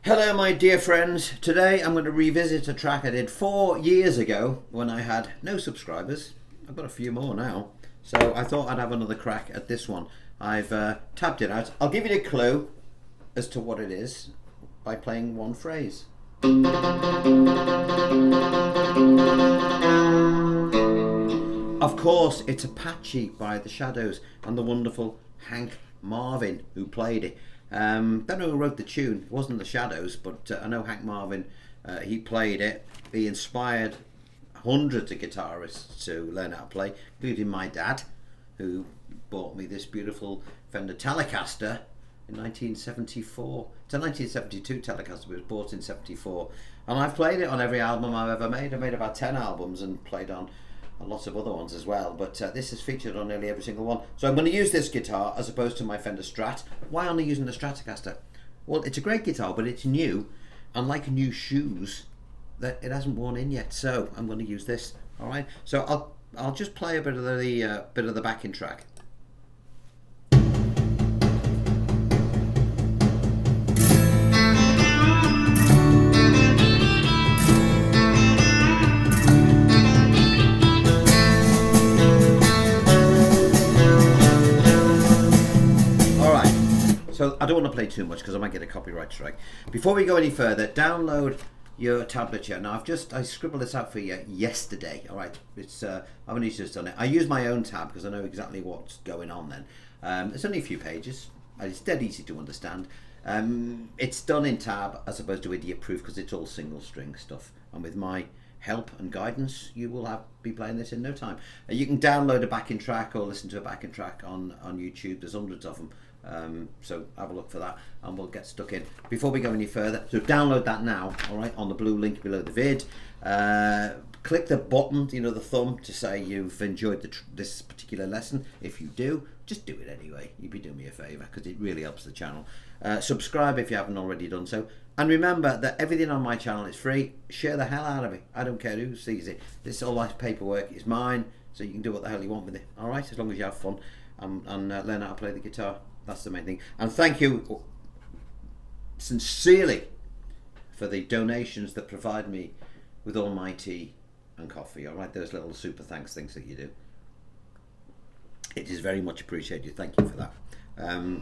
Hello my dear friends, today I'm going to revisit a track I did 4 years ago when I had no subscribers. I've got a few more now, so I thought I'd have another crack at this one. I've tabbed it out. I'll give you a clue as to what it is by playing one phrase. Of course, it's Apache by The Shadows and the wonderful Hank Marvin who played it. Don't know who wrote the tune. It wasn't The Shadows, but I know Hank Marvin, he played it. He inspired hundreds of guitarists to learn how to play, including my dad, who bought me this beautiful Fender Telecaster in 1974. It's a 1972 Telecaster, but it was bought in 74. And I've played it on every album I've ever made. I made about 10 albums and played on lots of other ones as well, but this is featured on nearly every single one. So I'm going to use this guitar as opposed to my Fender Strat. Why only using the Stratocaster? Well, it's a great guitar, but it's new, and like new shoes, that it hasn't worn in yet. So I'm going to use this. All right. So I'll just play a bit of the backing track. So I don't want to play too much because I might get a copyright strike. Before we go any further, download your tablature. Now I scribbled this out for you yesterday. All right, I've only just done it. I use my own tab because I know exactly what's going on. Then it's only a few pages. It's dead easy to understand. It's done in tab as opposed to idiot proof because it's all single string stuff. And with my help and guidance, you will be playing this in no time. You can download a backing track or listen to a backing track on YouTube. There's hundreds of them. So have a look for that and we'll get stuck in. Before we go any further, so download that now, all right, on the blue link below the vid. Click the button, the thumb, to say you've enjoyed this particular lesson. If you do, just do it anyway. You'd be doing me a favour because it really helps the channel. Subscribe if you haven't already done so, and remember that everything on my channel is free. Share the hell out of it. I don't care who sees it. This all my paperwork is mine, so you can do what the hell you want with it, all right, as long as you have fun and learn how to play the guitar. That's the main thing. And thank you sincerely for the donations that provide me with all my tea and coffee. All right, those little super thanks things that you do. It is very much appreciated. Thank you for that. And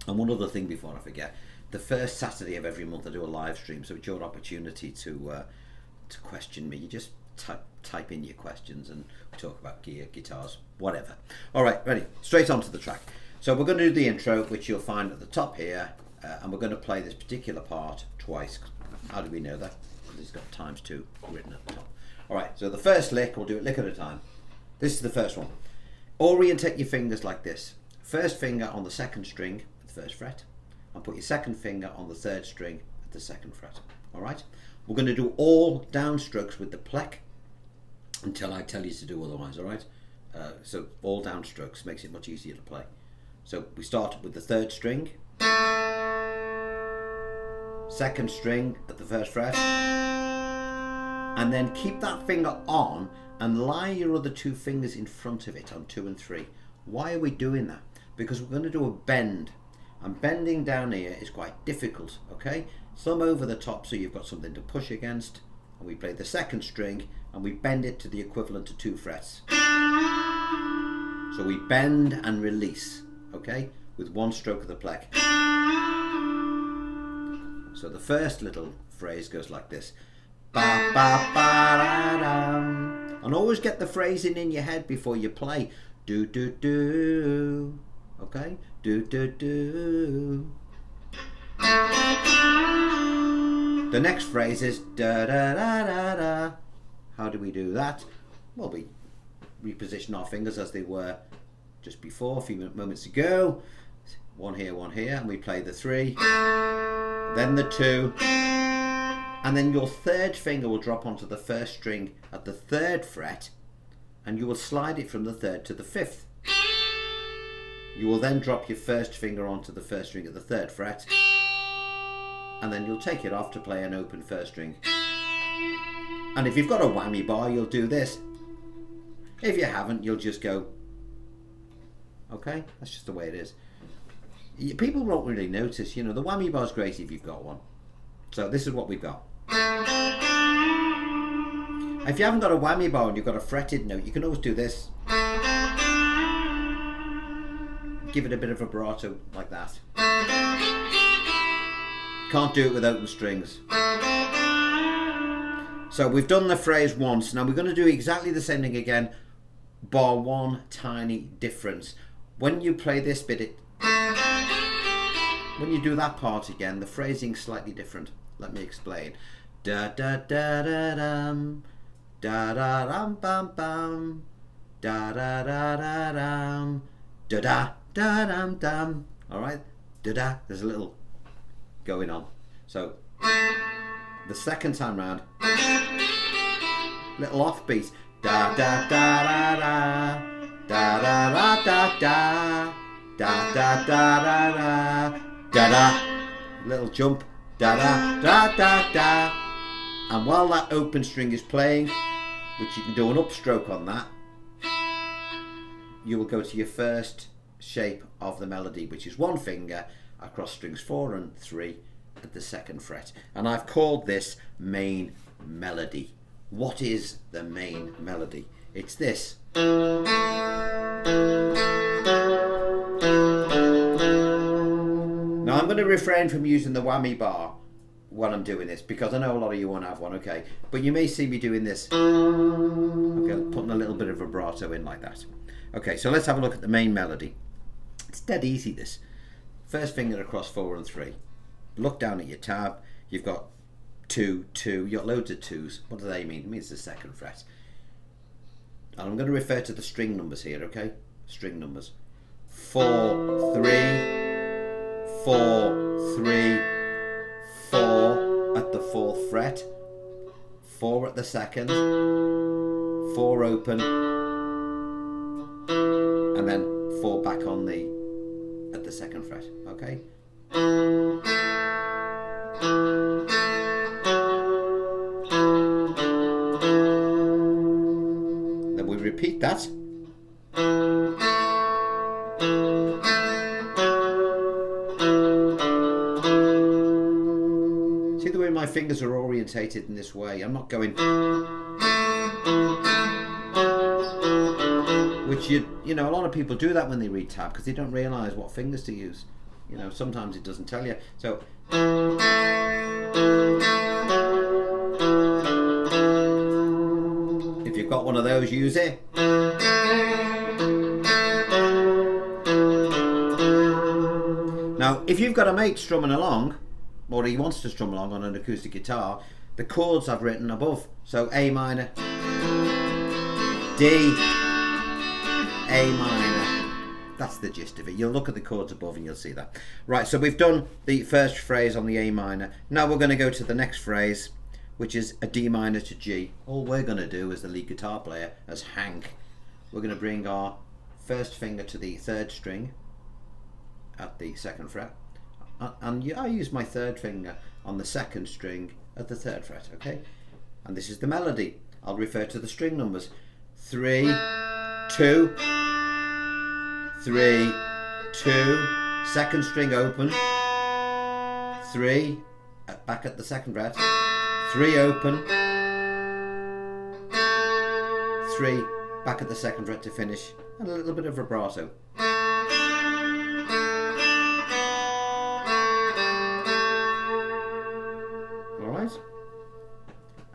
one other thing before I forget, the first Saturday of every month I do a live stream, so it's your opportunity to question me. You just type in your questions and we talk about gear, guitars, whatever. All right, ready? Straight on to the track. So we're going to do the intro, which you'll find at the top here, and we're going to play this particular part twice. How do we know that? Because it's got ×2 written at the top. All right, so the first lick, we'll do it lick at a time. This is the first one. Orientate your fingers like this. First finger on the second string at the first fret, and put your second finger on the third string at the second fret. All right? We're going to do all downstrokes with the pleck until I tell you to do otherwise, all right? So all downstrokes makes it much easier to play. So we start with the third string, second string at the first fret, and then keep that finger on and lie your other two fingers in front of it on 2 and 3. Why are we doing that? Because we're going to do a bend, and bending down here is quite difficult, okay? Thumb over the top so you've got something to push against, and we play the second string and we bend it to the equivalent to 2 frets. So we bend and release. Okay, with one stroke of the pleck. So the first little phrase goes like this. Ba, ba, ba, da, da. And always get the phrasing in your head before you play. Do, do, do. Okay? Do, do, do. The next phrase is da, da, da, da, da. How do we do that? Well, we reposition our fingers as they were just before, a few moments ago. One here, and we play the 3, then the 2, and then your third finger will drop onto the first string at the 3rd fret, and you will slide it from the 3rd to the 5th. You will then drop your first finger onto the first string at the 3rd fret, and then you'll take it off to play an open first string. And if you've got a whammy bar, you'll do this. If you haven't, you'll just go. Okay, that's just the way it is. People won't really notice, the whammy bar's great if you've got one. So this is what we've got. If you haven't got a whammy bar and you've got a fretted note, you can always do this. Give it a bit of vibrato like that. Can't do it with open strings. So we've done the phrase once. Now we're going to do exactly the same thing again, bar one tiny difference. When you play this bit, when you do that part again, the phrasing's slightly different. Let me explain. Da da da da dum, da da dum bum bum, da da da da dum, da da da dum dum. All right, da da. There's a little going on. So the second time round, little offbeat. Da da da da da, da da da da da, da da da da da, da da. Little jump. Da da da da da. And while that open string is playing, which you can do an upstroke on that, you will go to your first shape of the melody, which is one finger across strings 4 and 3 at the 2nd fret. And I've called this main melody. What is the main melody? It's this. Now I'm going to refrain from using the whammy bar when I'm doing this, because I know a lot of you won't have one, okay? But you may see me doing this. Okay, putting a little bit of vibrato in like that. Okay, so let's have a look at the main melody. It's dead easy, this. First finger across 4 and 3. Look down at your tab. You've got 2, 2. You've got loads of 2s. What do they mean? It means the 2nd fret. And I'm going to refer to the string numbers here, okay? String numbers. 4, 3. 4, 3, 4 at the 4th fret, 4 at the 2nd, 4 open, and then 4 back on the at the 2nd fret. Okay. Then we repeat that. See the way my fingers are orientated in this way? I'm not going, which you know, a lot of people do that when they read tab because they don't realise what fingers to use. You know, sometimes it doesn't tell you. So if you've got one of those, use it. Now, if you've got a mate strumming along, or he wants to strum along on an acoustic guitar, the chords I've written above. So A minor, D, A minor. That's the gist of it. You'll look at the chords above and you'll see that. Right, so we've done the first phrase on the A minor. Now we're going to go to the next phrase, which is a D minor to G. All we're going to do as the lead guitar player, as Hank, we're going to bring our first finger to the 3rd string at the 2nd fret. And I use my 3rd finger on the 2nd string at the 3rd fret, okay? And this is the melody. I'll refer to the string numbers. 3, 2, 3, 2, 2nd string open, 3, back at the 2nd fret, 3 open, 3, back at the 2nd fret to finish, and a little bit of vibrato.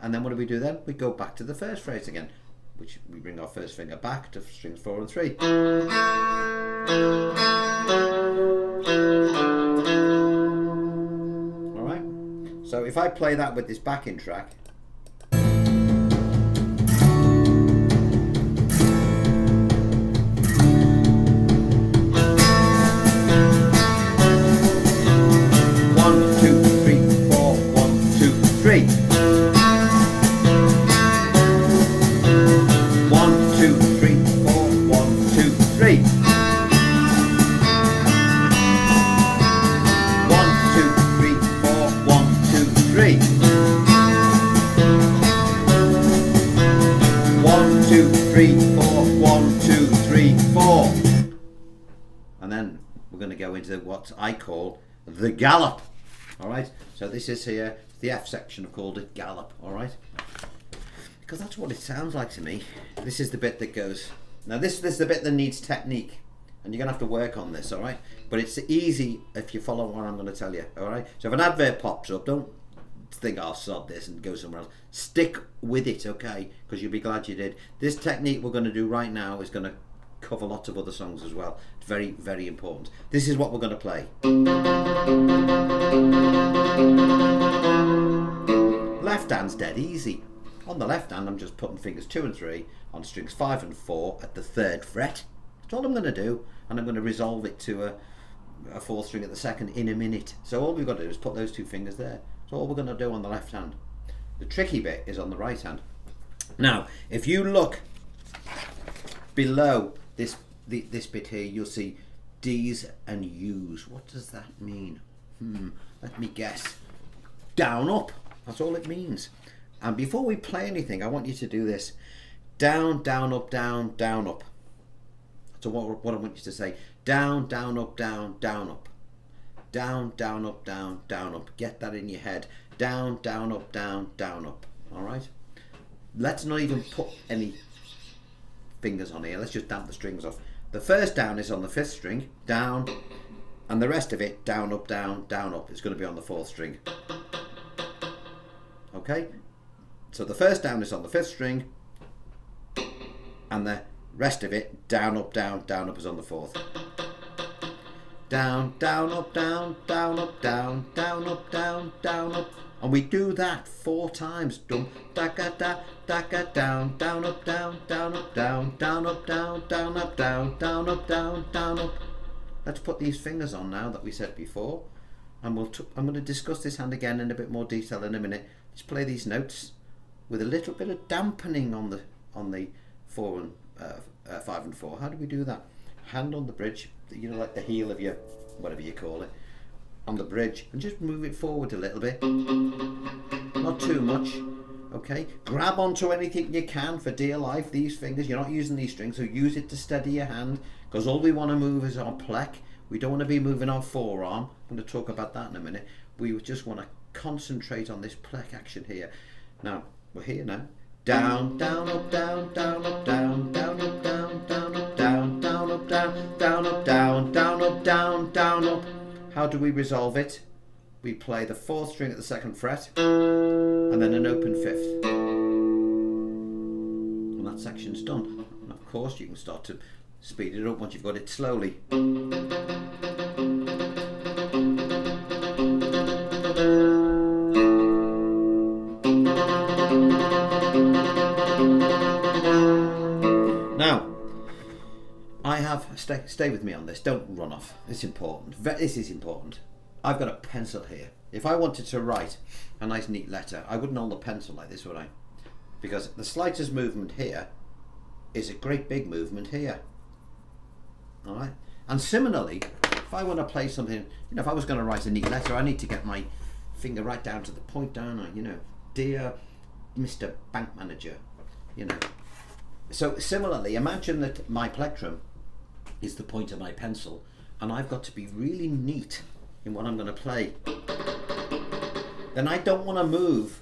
And then what do we do then? We go back to the first phrase again, which we bring our first finger back to strings 4 and 3. Alright, so if I play that with this backing track, and then we're going to go into what I call the gallop. All right, so this is here, the F section, I've called it gallop, all right? Because that's what it sounds like to me. This is the bit that goes, now this is the bit that needs technique, and you're gonna have to work on this, all right? But it's easy if you follow what I'm gonna tell you, all right? So if an advert pops up, don't think I'll sod this and go somewhere else. Stick with it, okay? Because you'll be glad you did. This technique we're gonna do right now is gonna cover lots of other songs as well. It's very, very important. This is what we're gonna play. Left hand's dead easy. On the left hand, I'm just putting fingers 2 and 3 on strings 5 and 4 at the 3rd fret. That's all I'm going to do, and I'm going to resolve it to a 4th string at the 2nd in a minute. So all we've got to do is put those 2 fingers there. That's all we're going to do on the left hand. The tricky bit is on the right hand. Now, if you look below this bit here, you'll see D's and U's. What does that mean? Let me guess. Down, up. That's all it means. And before we play anything, I want you to do this. Down, down, up, down, down, up. So what I want you to say, down, down, up, down, down, up. Down, down, up, down, down, up. Get that in your head. Down, down, up, down, down, up. All right? Let's not even put any fingers on here. Let's just damp the strings off. The first down is on the 5th string, down, and the rest of it, down, up, down, down, up. It's going to be on the 4th string. Okay? So the first down is on the 5th string, and the rest of it, down, up, down, down, up is on the 4th. Down, down, up, down, down, up, down, down, up, down, down, up. And we do that 4 times. Dum, da, ga, da, down, down, up, down, down, up, down, down, up, down, down, up, down, down, up, down, down, up. Let's put these fingers on now that we said before. And I'm going to discuss this hand again in a bit more detail in a minute. Let's play these notes with a little bit of dampening on the 4 and 5 and 4. How do we do that? Hand on the bridge, you know, like the heel of your, whatever you call it, on the bridge, and just move it forward a little bit. Not too much. Okay. Grab onto anything you can for dear life. These fingers, you're not using these strings, so use it to steady your hand, because all we want to move is our plec. We don't want to be moving our forearm. I'm going to talk about that in a minute. We just want to concentrate on this plec action here. Now, we're here now. Down, down, up, down, down, up, down, down, up, down, down, up, down, down, up, down, down, up, down, down, up, down, down, up. How do we resolve it? We play the 4th string at the 2nd fret, and then an open 5th. And that section's done. And of course, you can start to speed it up once you've got it slowly. Now, I have, stay with me on this, don't run off, it's important, this is important. I've got a pencil here. If I wanted to write a nice neat letter, I wouldn't hold the pencil like this, would I? Because the slightest movement here is a great big movement here. Alright? And similarly, if I want to play something, you know, if I was going to write a neat letter, I need to get my finger right down to the point, don't I? You know, dear Mr. Bank Manager, you know. So similarly, imagine that my plectrum is the point of my pencil, and I've got to be really neat in what I'm going to play. Then I don't want to move,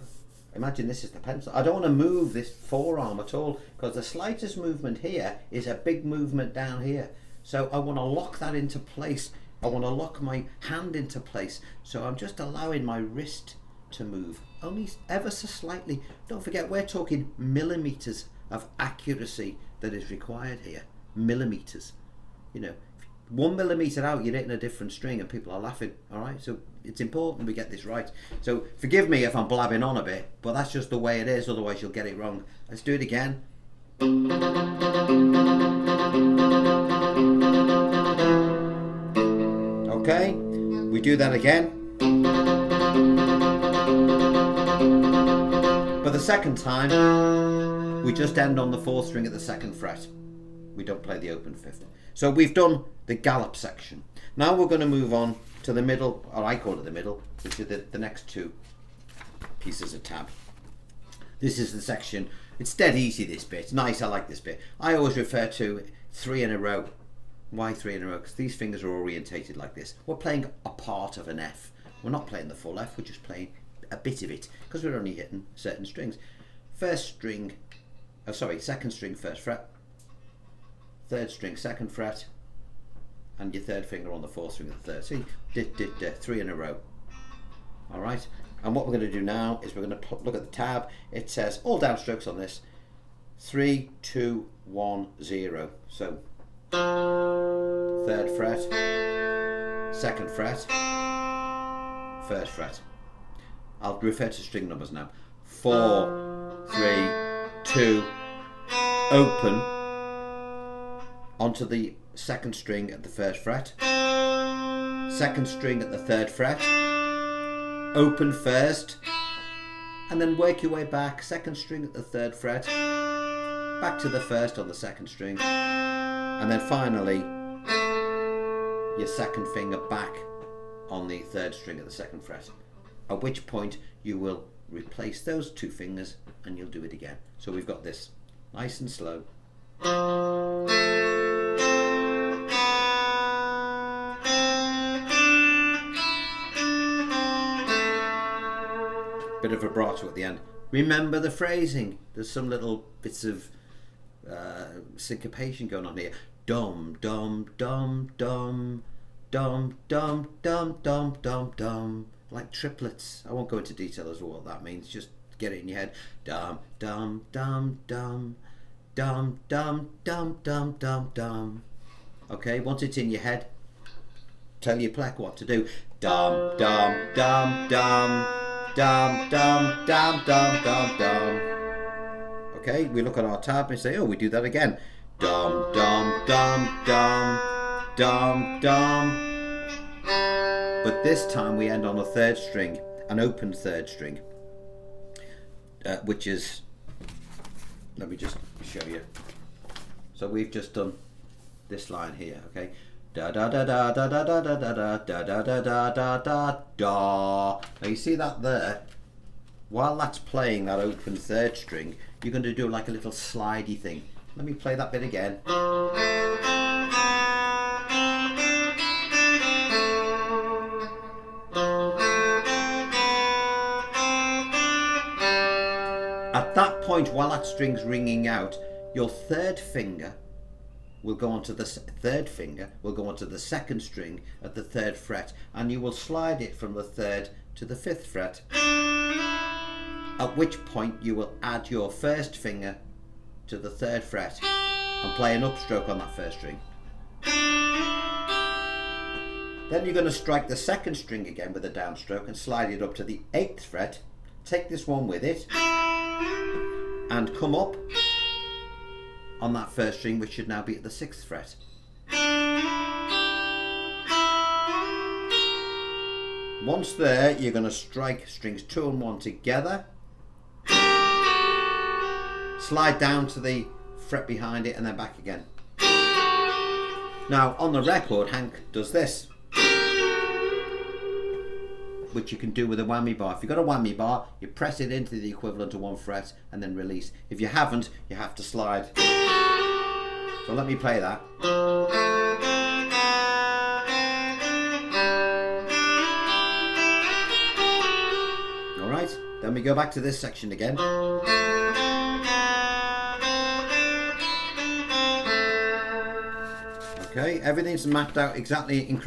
imagine this is the pencil, I don't want to move this forearm at all, because the slightest movement here is a big movement down here. So I want to lock that into place. I want to lock my hand into place. So I'm just allowing my wrist to move, only ever so slightly. Don't forget, we're talking millimeters of accuracy that is required here. Millimeters. You know, 1 millimeter out, you're hitting a different string and people are laughing. All right, so it's important we get this right. So forgive me if I'm blabbing on a bit, but that's just the way it is, otherwise you'll get it wrong. Let's do it again. Okay, we do that again. But the second time, we just end on the 4th string at the 2nd fret. We don't play the open 5th. So we've done the gallop section. Now we're going to move on to the middle, or I call it the middle, which are the next 2 pieces of tab. This is the section, it's dead easy, this bit. It's nice, I like this bit. I always refer to 3 in a row. Why 3 in a row? Because these fingers are orientated like this. We're playing a part of an F. We're not playing the full F, we're just playing a bit of it because we're only hitting certain strings. First string, oh sorry, second string first fret, third string second fret, and your third finger on the fourth string of the third. See, three in a row. All right, and what we're going to do now is we're going to look at the tab. It says all downstrokes on this 3, 2, 1, 0. So third fret, second fret, first fret. I'll refer to string numbers now. 4, 3, 2, open onto the second string at the first fret, second string at the third fret, open first, and then work your way back, second string at the third fret, back to the first on the second string, and then finally your second finger back on the third string at the second fret, at which point you will replace those two fingers and you'll do it again. So we've got this nice and slow. Bit of vibrato at the end. Remember the phrasing. There's some little bits of syncopation going on here. Dum dum dum dum dum dum dum dum dum dum, like triplets. I won't go into detail as to what that means. Just get it in your head. Dum dum dum dum dum dum dum dum dum dum. Okay, once it's in your head, tell your plec what to do. Dum dum dum dum dum dum dum dum dum dum. Okay, we look at our tab and say, oh, we do that again. Dum dum dum dum dum dum. But this time we end on a third string, an open third string, which is, let me just show you. So we've just done this line here, okay? Da da da da da da da da da da da da da da da da. Now you see that there? While that's playing that open third string, you're going to do like a little slidey thing. Let me play that bit again. At that point, while that string's ringing out, your third finger will go onto the third finger, will go onto the second string at the third fret, and you will slide it from the third to the fifth fret. At which point you will add your first finger to the third fret and play an upstroke on that first string. Then you're going to strike the second string again with a downstroke and slide it up to the 8th fret. Take this one with it and come up on that first string, which should now be at the 6th fret. Once there, you're going to strike strings 2 and 1 together, slide down to the fret behind it and then back again. Now on the record, Hank does this, which you can do with a whammy bar. If you've got a whammy bar, you press it into the equivalent of 1 fret and then release. If you haven't, you have to slide. So let me play that. Alright, then we go back to this section again. Okay, everything's mapped out exactly in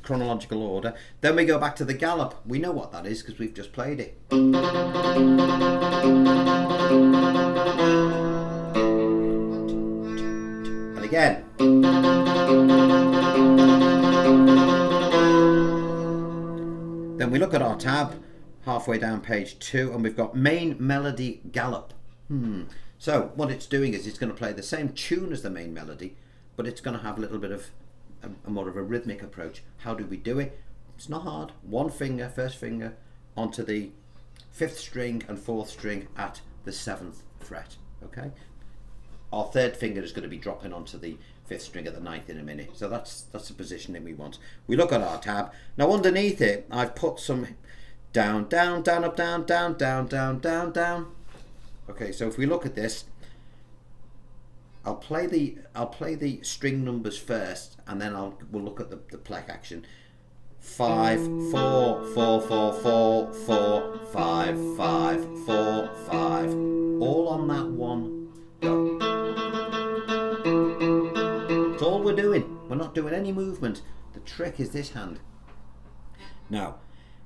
chronological order. Then we go back to the gallop. We know what that is because we've just played it. And again. Then we look at our tab, halfway down page 2, and we've got main melody gallop. So what it's doing is it's going to play the same tune as the main melody, but it's going to have a little bit of a more of a rhythmic approach. How do we do it? It's not hard. One finger, first finger, onto the 5th string and 4th string at the 7th fret. Okay. Our third finger is going to be dropping onto the 5th string at the 9th in a minute. So that's the positioning we want. We look at our tab. Now underneath it, I've put some down, down, down, up, down, down, down, down, down, down. Okay. So if we look at this, I'll play the string numbers first, and then we'll look at the plec action. 5, 4, 4, 4, 4, 4, 5, 5, 4, 5. All on that one go. That's all we're doing. We're not doing any movement. The trick is this hand. Now,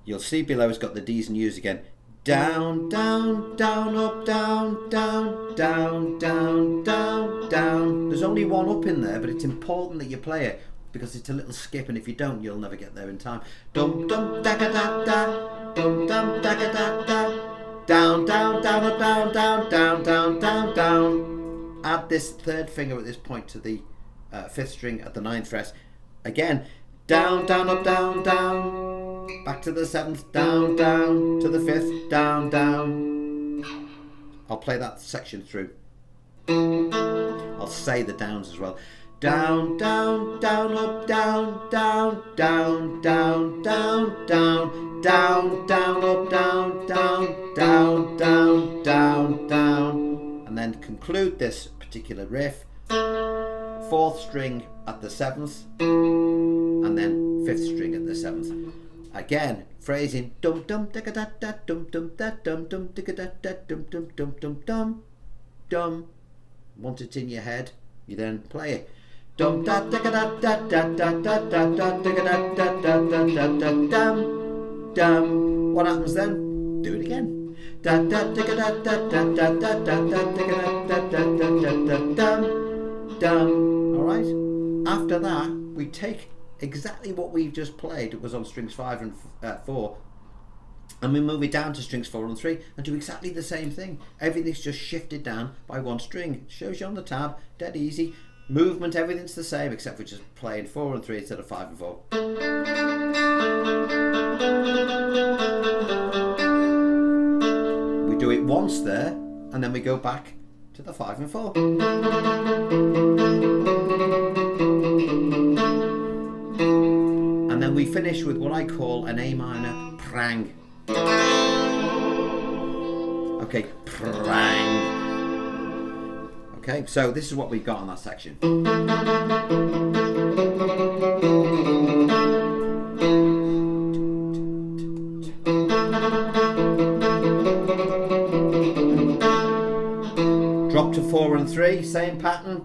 you'll see below it's got the D's and U's again. Down, down, down, up, down, down, down, down, down, down. There's only one up in there, but it's important that you play it because it's a little skip, and if you don't, you'll never get there in time. Dum dum da da da, dum dum da da da. Down, down, down, up, down, down, down, down, down, down. Add this third finger at this point to the 5th string at the 9th fret. Again, down, down, up, down, down. Back to the 7th, down, down, to the 5th, down, down. I'll play that section through. I'll say the downs as well. Down, down, down, up, down, down, down, down, down, down, down, down, up, down, down, down, down, down, down. And then conclude this particular riff. 4th string at the 7th, and then 5th string at the 7th. Again, phrasing dum dum da da da dum dum da dum dum da da da dum dum dum dum dum dum. Once it's in your head, you then play it. Dum da da da da da da da da da da da da da da da dum dum. What happens then? Do it again. Da da da da da da da da da da da da da da dum dum. All right. After that, we take exactly what we've just played. It was on strings 5 and 4, and we move it down to strings 4 and 3 and do exactly the same thing. Everything's just shifted down by one string. It shows you on the tab, dead easy. Movement, everything's the same except for just playing 4 and 3 instead of 5 and 4. We do it once there, and then we go back to the 5 and 4. And then we finish with what I call an A minor prang. Okay, prang. Okay, so this is what we've got on that section. Drop to 4 and 3, same pattern.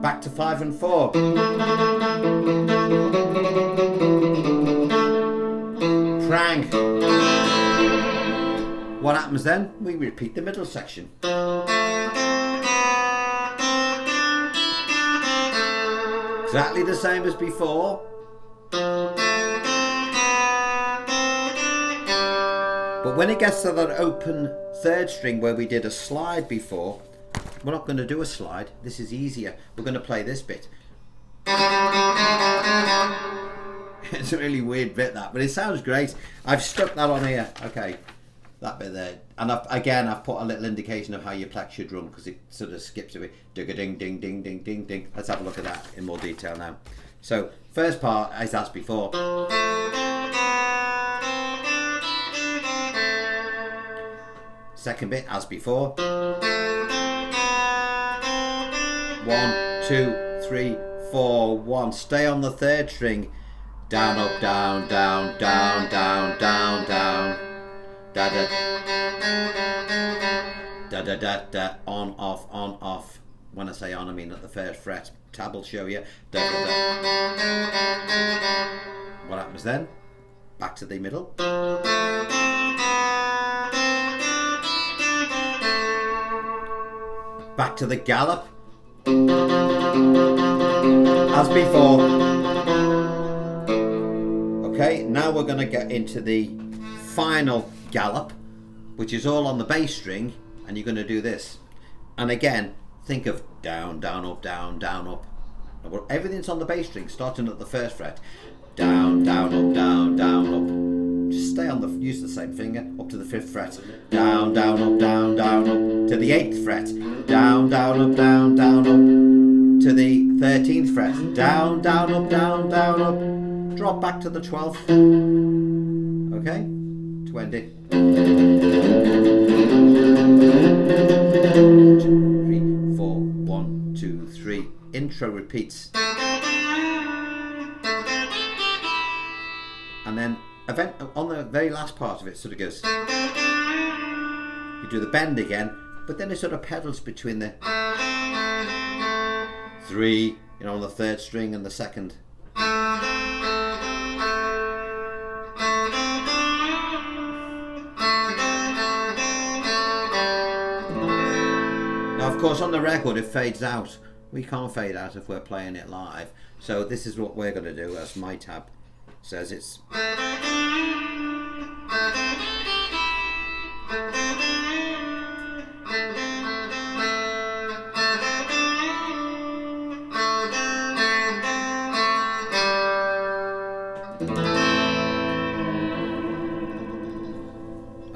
Back to 5 and 4. Prang. What happens then? We repeat the middle section. Exactly the same as before. But when it gets to that open 3rd string where we did a slide before, we're not going to do a slide. This is easier. We're going to play this bit. It's a really weird bit, that, but it sounds great. I've stuck that on here. Okay, that bit there. And I've put a little indication of how you plex your drum because it sort of skips a bit. Ding, ding, ding, ding, ding, ding. Let's have a look at that in more detail now. So, first part, as that's before. Second bit, as before. 1, 2, 3, 4, 1. Stay on the 3rd string. Down, up, down, down, down, down, down, down. Da da da da da da. On, off, on, off. When I say on, I mean at the 1st fret. Tab will show you. Da da da. What happens then? Back to the middle. Back to the gallop. As before. Okay, now we're going to get into the final gallop, which is all on the bass string, and you're going to do this. And again, think of down, down, up, down, down, up. Everything's on the bass string, starting at the 1st fret. Down, down, up, down, down, up. Just stay on the, use the same finger, up to the 5th fret. Down, down, up, down, down, up. To the 8th fret. Down, down, up, down, down, up. To the 13th fret. Down, down, up, down, down, up. Drop back to the 12th. Okay? To end it. 2, 3, 4, 1, 2, 3. intro repeats. And then on the very last part of it sort of goes. You do the bend again, but then it sort of pedals between the 3, on the 3rd string and the 2nd. Now, of course, on the record it fades out. We can't fade out if we're playing it live. So this is what we're going to do, as my tab says. It's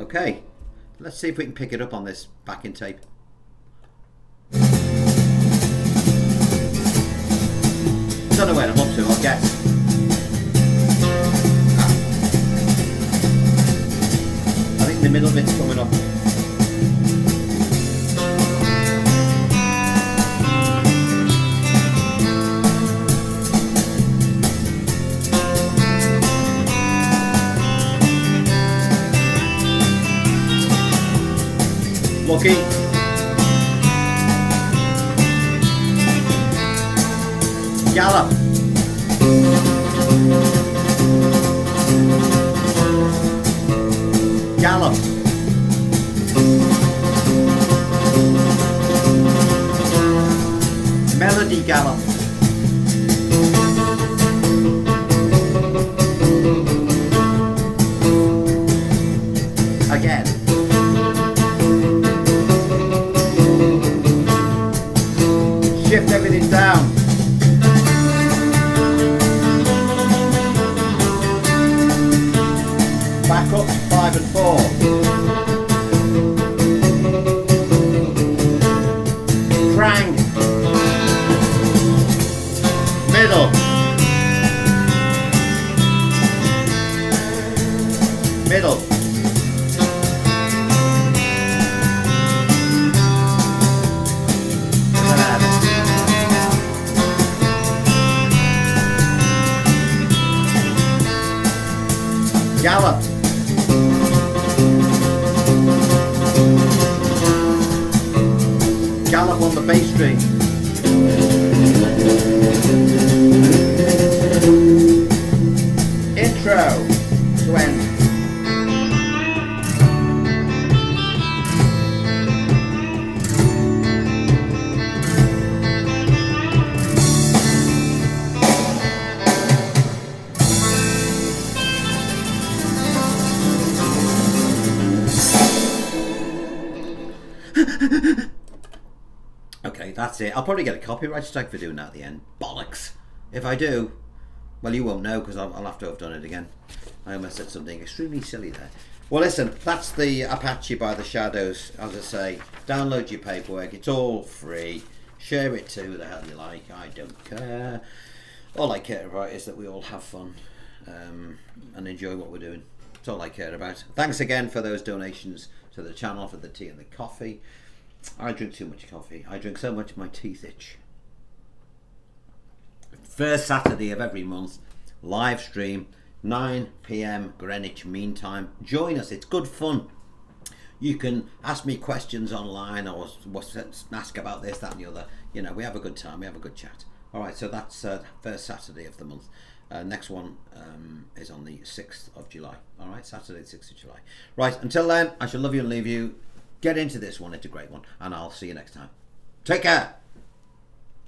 okay. Let's see if we can pick it up on this backing tape. Don't know where I'm up to, I'll guess. I think the middle bit's coming up. Lucky. Gallop. Gallop. Melody gallop. Again. Shift everything down. Back up to 5 and 4. Prang. Middle. Middle. Gallop. Gallop on the bass string. Intro to end. Okay, that's it. I'll probably get a copyright strike for doing that at the end. Bollocks. If I do, well, you won't know because I'll have to have done it again. I almost said something extremely silly there. Well, listen, that's the Apache by the Shadows. As I say, download your paperwork. It's all free. Share it to who the hell you like. I don't care. All I care about is that we all have fun and enjoy what we're doing. That's all I care about. Thanks again for those donations to the channel, for the tea and the coffee. I drink too much coffee. I drink so much my teeth itch. First Saturday of every month, live stream, 9 PM Greenwich Mean Time. Join us, it's good fun. You can ask me questions online or ask about this, that and the other. You know, we have a good time, we have a good chat. Alright, so that's first Saturday of the month. Next one is on the 6th of July. Alright, Saturday the 6th of July. Right, until then, I shall love you and leave you. Get into this one, it's a great one, and I'll see you next time. Take care!